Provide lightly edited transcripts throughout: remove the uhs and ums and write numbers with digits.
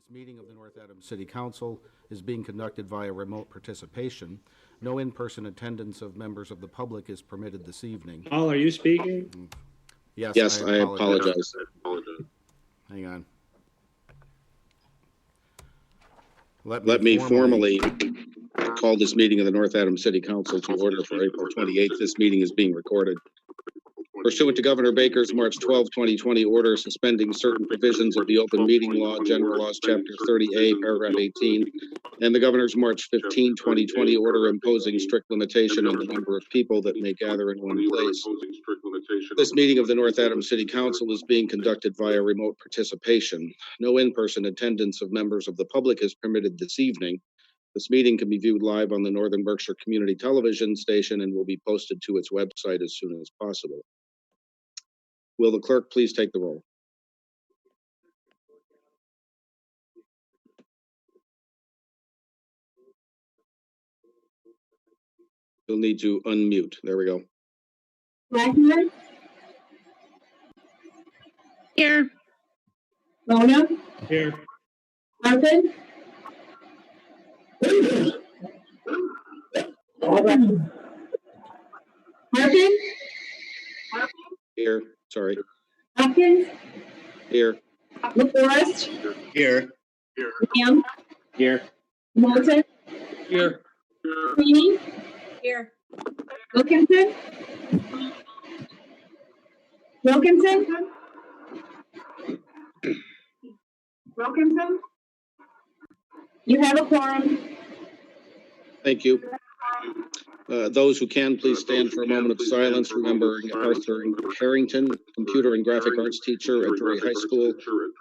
This meeting of the North Adams City Council is being conducted via remote participation. No in-person attendance of members of the public is permitted this evening. Paul, are you speaking? Yes, I apologize. Hang on. Let me formally call this meeting of the North Adams City Council to order for April 28th. This meeting is being recorded. Pursuant to Governor Baker's March 12, 2020 order suspending certain provisions of the Open Meeting Law, General Laws, Chapter 30A, Paragraph 18, and the Governor's March 15, 2020 order imposing strict limitation on the number of people that may gather in one place. This meeting of the North Adams City Council is being conducted via remote participation. No in-person attendance of members of the public is permitted this evening. This meeting can be viewed live on the Northern Berkshire Community Television station and will be posted to its website as soon as possible. Will the clerk please take the roll? You'll need to unmute. There we go. Wagner? Here. Bona? Here. Martin? Martin? Here. Sorry. Hopkins? Here. LaForest? Here. Lamb? Here. Moulton? Here. Sweeney? Here. Wilkinson? Wilkinson? Wilkinson? You have a quorum. Thank you. Those who can, please stand for a moment of silence, remembering Arthur Harrington, computer and graphic arts teacher at Drury High School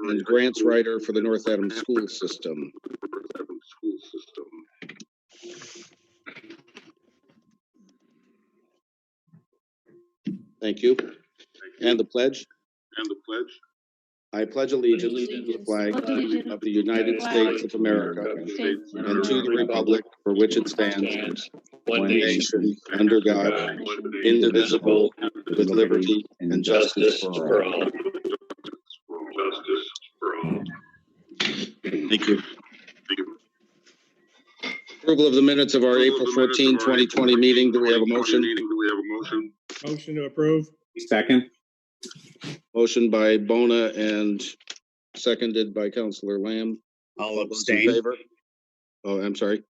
and grants writer for the North Adams School System. Thank you. And the pledge. I pledge allegiance to the flag of the United States of America and to the republic for which it stands, one nation, under God, indivisible, with liberty and justice for all. Thank you. Approval of the minutes of our April 14, 2020 meeting. Do we have a motion? Motion to approve. Second. Motion by Bona and seconded by Councillor Lamb. I'll All those in abstain. favor? Oh, I'm sorry.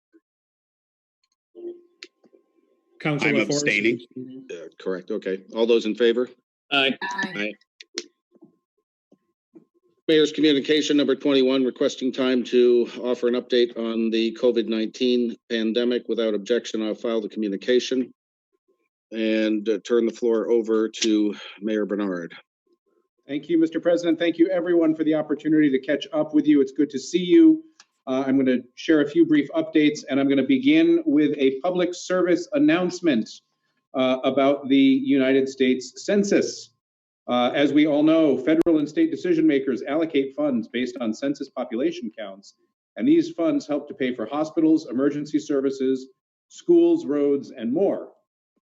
Councilor I'm LaForest. abstaining. Correct. Okay. All those in favor? Aye. Mayor's communication number 21, requesting time to offer an update on the COVID-19 pandemic. Without objection, I'll file the communication and turn the floor over to Mayor Bernard. Thank you, Mr. President. Thank you, everyone, for the opportunity to catch up with you. It's good to see you. I'm going to share a few brief updates, and I'm going to begin with a public service announcement about the United States Census. As we all know, federal and state decision makers allocate funds based on census population counts, and these funds help to pay for hospitals, emergency services, schools, roads, and more.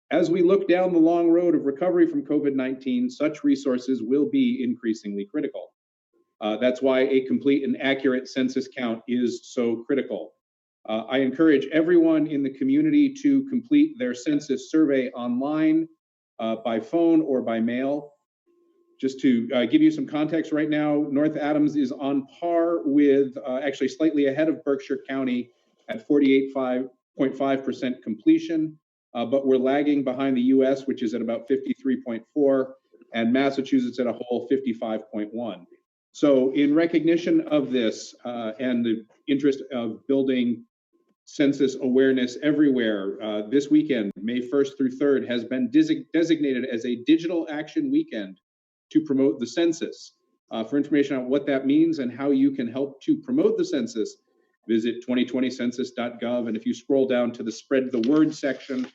As we look down the long road of recovery from COVID-19, such resources will be increasingly critical. That's why a complete and accurate census count is so critical. I encourage everyone in the community to complete their census survey online, by phone or by mail. Just to give you some context right now, North Adams is on par with, actually slightly ahead of Berkshire County at 48.5% completion. But we're lagging behind the US, which is at about 53.4, and Massachusetts at a whole 55.1. So in recognition of this and the interest of building census awareness everywhere, this weekend, May 1st through 3rd, has been designated as a digital action weekend to promote the census. For information on what that means and how you can help to promote the census, visit 2020census.gov. And if you scroll down to the spread the word section,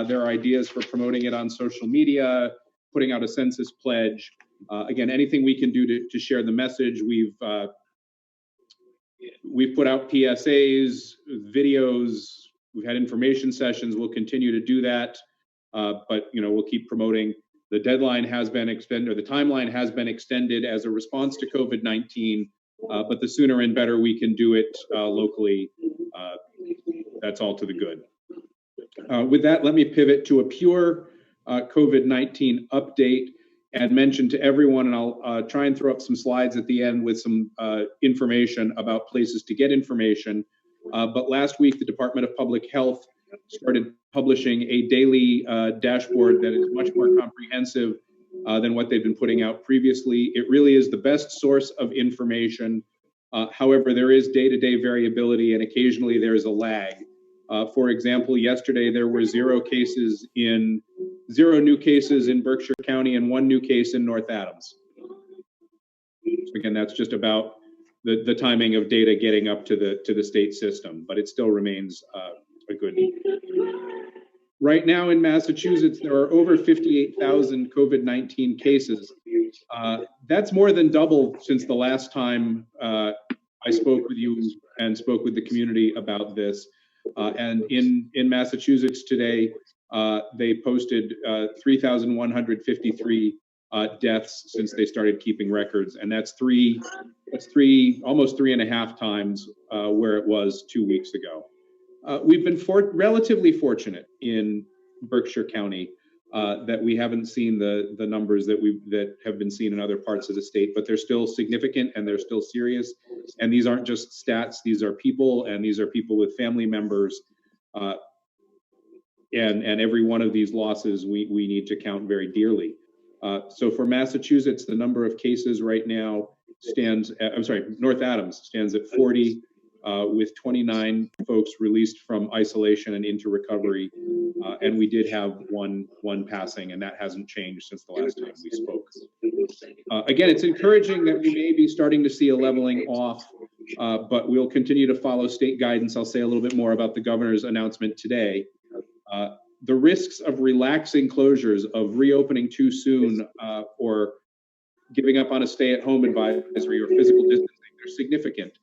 there are ideas for promoting it on social media, putting out a census pledge. Again, anything we can do to share the message. We've put out PSAs, videos, we've had information sessions. We'll continue to do that, but we'll keep promoting. The deadline has been extended, or the timeline has been extended as a response to COVID-19 but the sooner and better we can do it locally, that's all to the good. With that, let me pivot to a pure COVID-19 update and mention to everyone, and I'll try and throw up some slides at the end with some information about places to get information. But last week, the Department of Public Health started publishing a daily dashboard that is much more comprehensive than what they've been putting out previously. It really is the best source of information. However, there is day-to-day variability, and occasionally there is a lag. For example, yesterday there were zero new cases in Berkshire County and 1 new case in North Adams. So again, that's just about the timing of data getting up to the state system, but it still remains a good. Right now in Massachusetts, there are over 58,000 COVID-19 cases. That's more than double since the last time I spoke with you and spoke with the community about this. And in Massachusetts today, they posted 3,153 deaths since they started keeping records, and that's almost 3.5 times where it was 2 weeks ago. We've been relatively fortunate in Berkshire County that we haven't seen the numbers that have been seen in other parts of the state, but they're still significant and they're still serious. And these aren't just stats; these are people, and these are people with family members. And every one of these losses we need to count very dearly. So for Massachusetts, the number of cases right now North Adams stands at 40, with 29 folks released from isolation and into recovery. And we did have one passing, and that hasn't changed since the last time we spoke. Again, it's encouraging that we may be starting to see a leveling off, but we'll continue to follow state guidance. I'll say a little bit more about the governor's announcement today. The risks of relaxing closures, of reopening too soon, or giving up on a stay-at-home advisory or physical distancing, they're significant.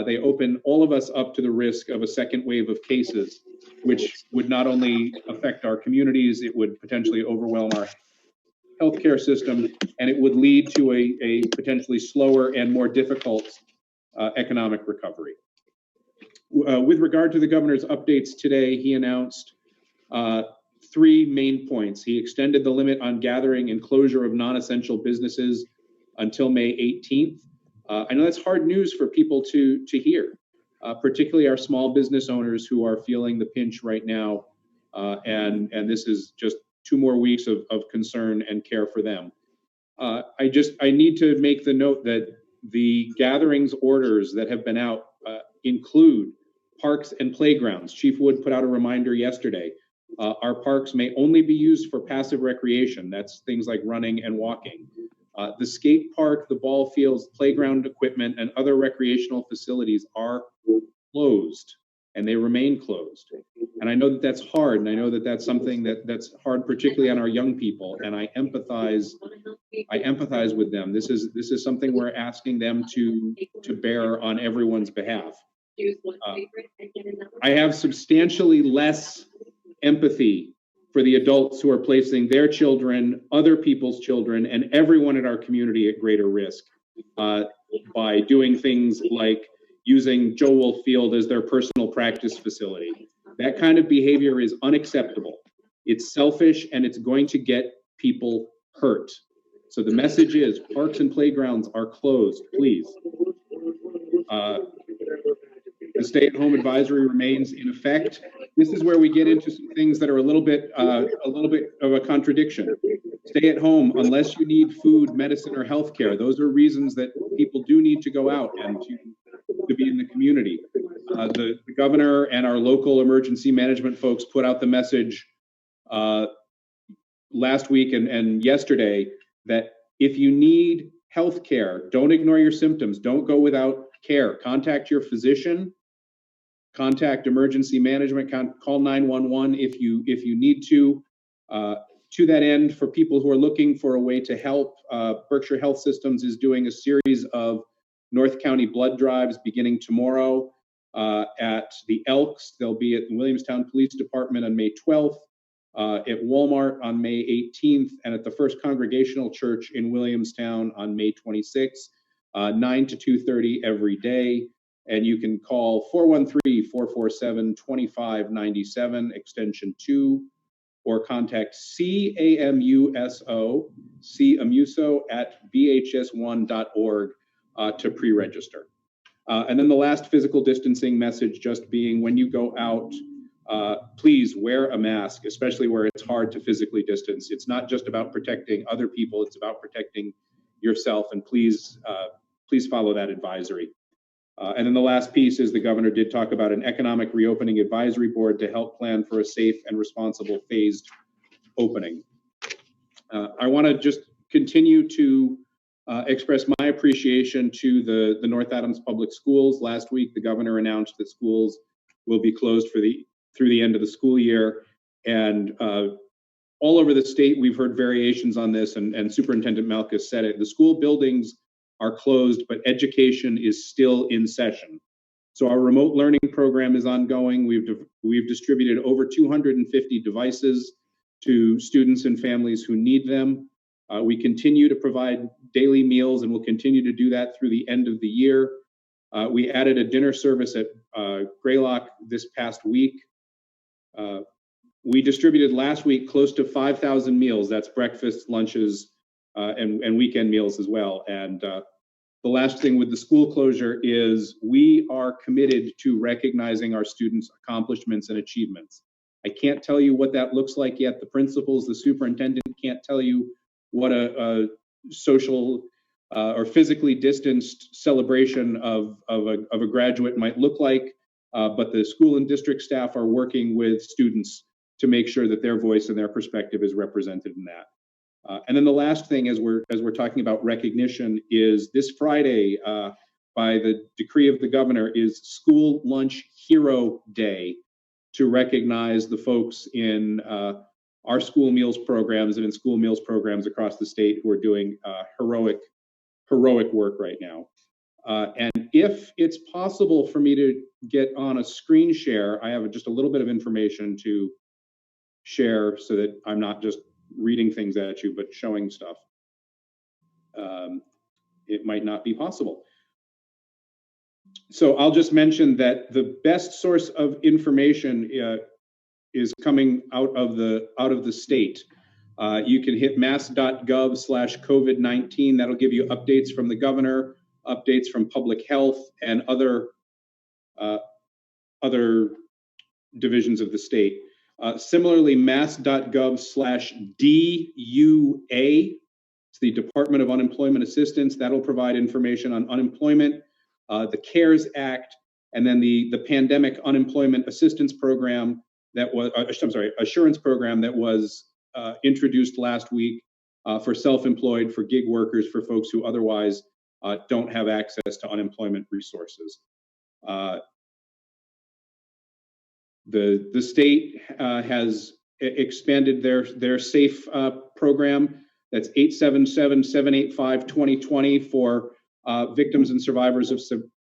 They open all of us up to the risk of a second wave of cases, which would not only affect our communities, it would potentially overwhelm our healthcare system, and it would lead to a potentially slower and more difficult economic recovery. With regard to the governor's updates today, he announced 3 main points. He extended the limit on gathering and closure of non-essential businesses until May 18th. I know that's hard news for people to hear, particularly our small business owners who are feeling the pinch right now. And this is just 2 more weeks of concern and care for them. I need to make the note that the gatherings orders that have been out include parks and playgrounds. Chief Wood put out a reminder yesterday. Our parks may only be used for passive recreation. That's things like running and walking. The skate park, the ball fields, playground equipment, and other recreational facilities are closed, and they remain closed. And I know that that's hard, and I know that that's something that's hard, particularly on our young people. And I empathize with them. This is something we're asking them to bear on everyone's behalf. I have substantially less empathy for the adults who are placing their children, other people's children, and everyone in our community at greater risk by doing things like using Joe Wolf Field as their personal practice facility. That kind of behavior is unacceptable. It's selfish, and it's going to get people hurt. So the message is parks and playgrounds are closed, please. The stay-at-home advisory remains in effect. This is where we get into some things that are a little bit of a contradiction. Stay at home unless you need food, medicine, or healthcare. Those are reasons that people do need to go out and to be in the community. The governor and our local emergency management folks put out the message last week and yesterday that if you need healthcare, don't ignore your symptoms. Don't go without care. Contact your physician. Contact emergency management, call 911 if you need to. To that end, for people who are looking for a way to help, Berkshire Health Systems is doing a series of North County blood drives beginning tomorrow at the Elks. They'll be at the Williamstown Police Department on May 12th, at Walmart on May 18th, and at the First Congregational Church in Williamstown on May 26th. 9 to 2:30 every day. And you can call 413-447-2597, extension 2, or contact CAMUSO at bhs1.org to pre-register. And then the last physical distancing message just being, when you go out, please wear a mask, especially where it's hard to physically distance. It's not just about protecting other people, it's about protecting yourself, and please follow that advisory. And then the last piece is the governor did talk about an economic reopening advisory board to help plan for a safe and responsible phased opening. I want to just continue to express my appreciation to the North Adams Public Schools. Last week, the governor announced that schools will be closed through the end of the school year. And all over the state, we've heard variations on this, and Superintendent Malkus said it. The school buildings are closed, but education is still in session. So our remote learning program is ongoing. We've distributed over 250 devices to students and families who need them. We continue to provide daily meals, and we'll continue to do that through the end of the year. We added a dinner service at Greylock this past week. We distributed last week close to 5,000 meals. That's breakfast, lunches, and weekend meals as well. And the last thing with the school closure is we are committed to recognizing our students' accomplishments and achievements. I can't tell you what that looks like yet. The principals, the superintendent can't tell you what a social or physically distanced celebration of a graduate might look like, but the school and district staff are working with students to make sure that their voice and their perspective is represented in that. And then the last thing, as we're talking about recognition, is this Friday, by the decree of the governor, is School Lunch Hero Day, to recognize the folks in our school meals programs and in school meals programs across the state who are doing heroic work right now. And if it's possible for me to get on a screen share, I have just a little bit of information to share so that I'm not just reading things at you, but showing stuff. It might not be possible. So I'll just mention that the best source of information is coming out of the state. You can hit mass.gov/COVID-19. That'll give you updates from the governor, updates from public health, and other divisions of the state. Similarly, mass.gov/DUA, it's the Department of Unemployment Assistance. That'll provide information on unemployment, the CARES Act, and then the Pandemic Unemployment Assistance Program that was, assurance program that was introduced last week for self-employed, for gig workers, for folks who otherwise don't have access to unemployment resources. The state has expanded their SAFE program. That's 877-785-2020 for victims and survivors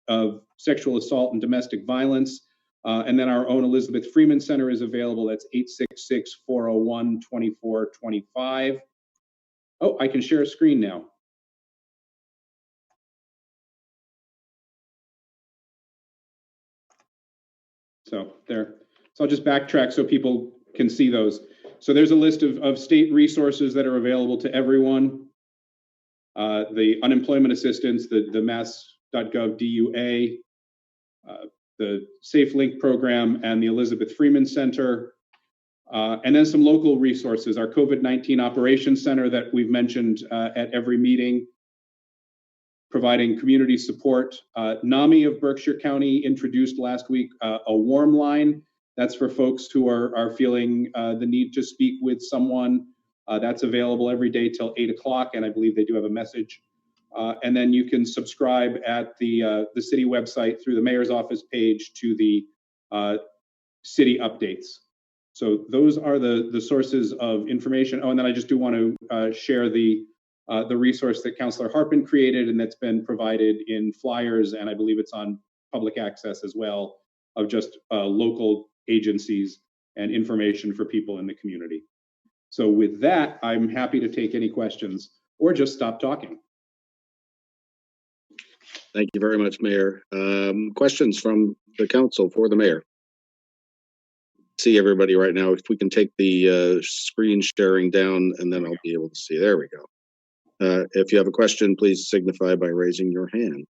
of sexual assault and domestic violence. And then our own Elizabeth Freeman Center is available. That's 866-401-2425. Oh, I can share a screen now. So there. So I'll just backtrack so people can see those. So there's a list of state resources that are available to everyone. The unemployment assistance, the mass.gov DUA, the SafeLink program, and the Elizabeth Freeman Center. And then some local resources, our COVID-19 Operations Center that we've mentioned at every meeting, providing community support. NAMI of Berkshire County introduced last week a warm line. That's for folks who are feeling the need to speak with someone. That's available every day till 8 o'clock, and I believe they do have a message. And then you can subscribe at the city website through the mayor's office page to the city updates. So those are the sources of information. Oh, and then I just do want to share the resource that Councillor Harpin created, and that's been provided in flyers, and I believe it's on public access as well, of just local agencies and information for people in the community. So with that, I'm happy to take any questions or just stop talking. Thank you very much, Mayor. Questions from the council for the mayor? See everybody right now. If we can take the screen sharing down, and then I'll be able to see. There we go. If you have a question, please signify by raising your hand.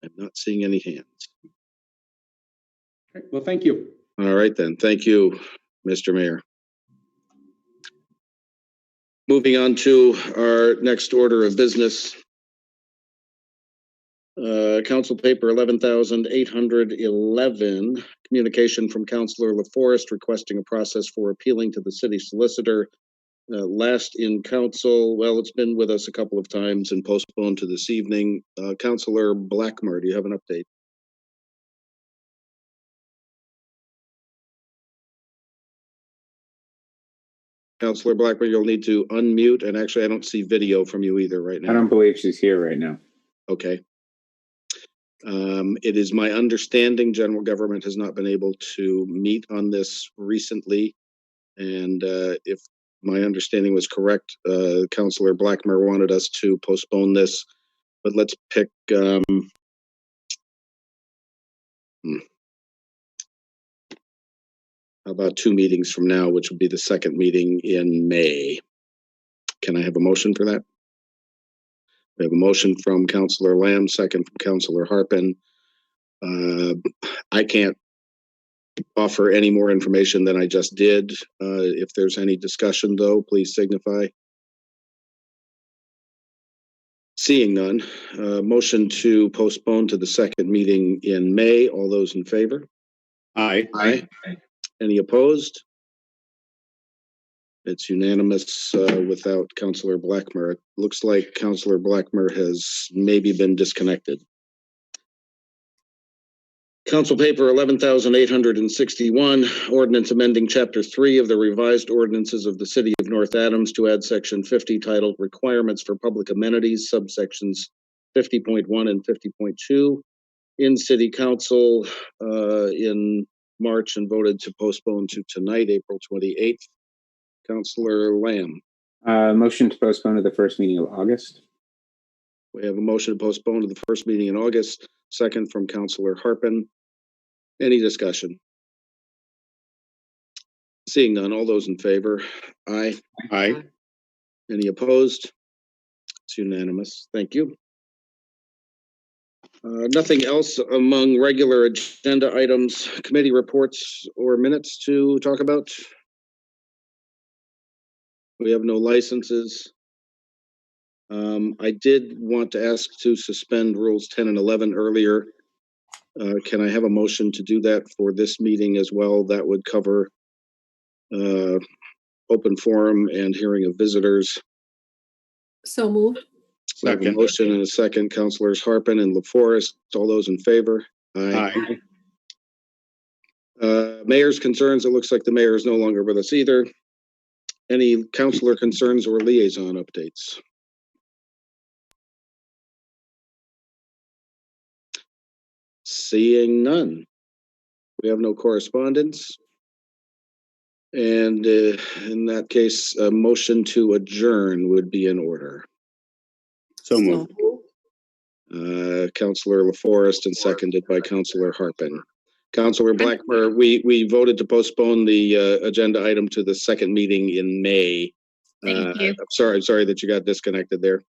I'm not seeing any hands. Okay, well, thank you. All right, then. Thank you, Mr. Mayor. Moving on to our next order of business. Council Paper 11,811, communication from Councilor LaForest requesting a process for appealing to the city solicitor. Last in council, well, it's been with us a couple of times and postponed to this evening. Councilor Blackmer, do you have an update? Councilor Blackmer, you'll need to unmute, and actually I don't see video from you either right now. I don't believe she's here right now. Okay. It is my understanding general government has not been able to meet on this recently. And if my understanding was correct, Councilor Blackmer wanted us to postpone this, but let's pick how about 2 meetings from now, which would be the second meeting in May. Can I have a motion for that? We have a motion from Councilor Lamb, second from Councilor Harpen. I can't offer any more information than I just did. If there's any discussion, though, please signify. Seeing none, motion to postpone to the second meeting in May. All those in favor? Aye. Aye. Any opposed? It's unanimous without Councilor Blackmer. It looks like Councilor Blackmer has maybe been disconnected. Council Paper 11,861, ordinance amending Chapter 3 of the revised ordinances of the City of North Adams to add Section 50 titled Requirements for Public Amenities, subsections 50.1 and 50.2 in City Council in March and voted to postpone to tonight, April 28th. Councilor Lamb. Motion to postpone to the first meeting of August. We have a motion to postpone to the first meeting in August, second from Councilor Harpen. Any discussion? Seeing none, all those in favor? Aye. Aye. Any opposed? It's unanimous. Thank you. Nothing else among regular agenda items, committee reports or minutes to talk about? We have no licenses. I did want to ask to suspend rules 10 and 11 earlier. Can I have a motion to do that for this meeting as well? That would cover open forum and hearing of visitors. So moved. We have a motion and a second. Councilors Harpen and LaForest. All those in favor? Aye. Mayor's concerns. It looks like the mayor is no longer with us either. Any councilor concerns or liaison updates? Seeing none. We have no correspondence. And in that case, a motion to adjourn would be in order. So moved. Councilor LaForest and seconded by Councilor Harpen. Councilor Blackmer, we voted to postpone the agenda item to the second meeting in May. Thank you. I'm sorry that you got disconnected there.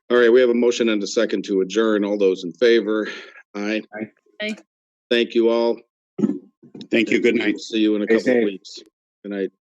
All right, we have a motion and a second to adjourn. All those in favor? Aye. Aye. Aye. Thank you all. Thank you. Good night. See you in a Stay couple of safe. weeks. Good night.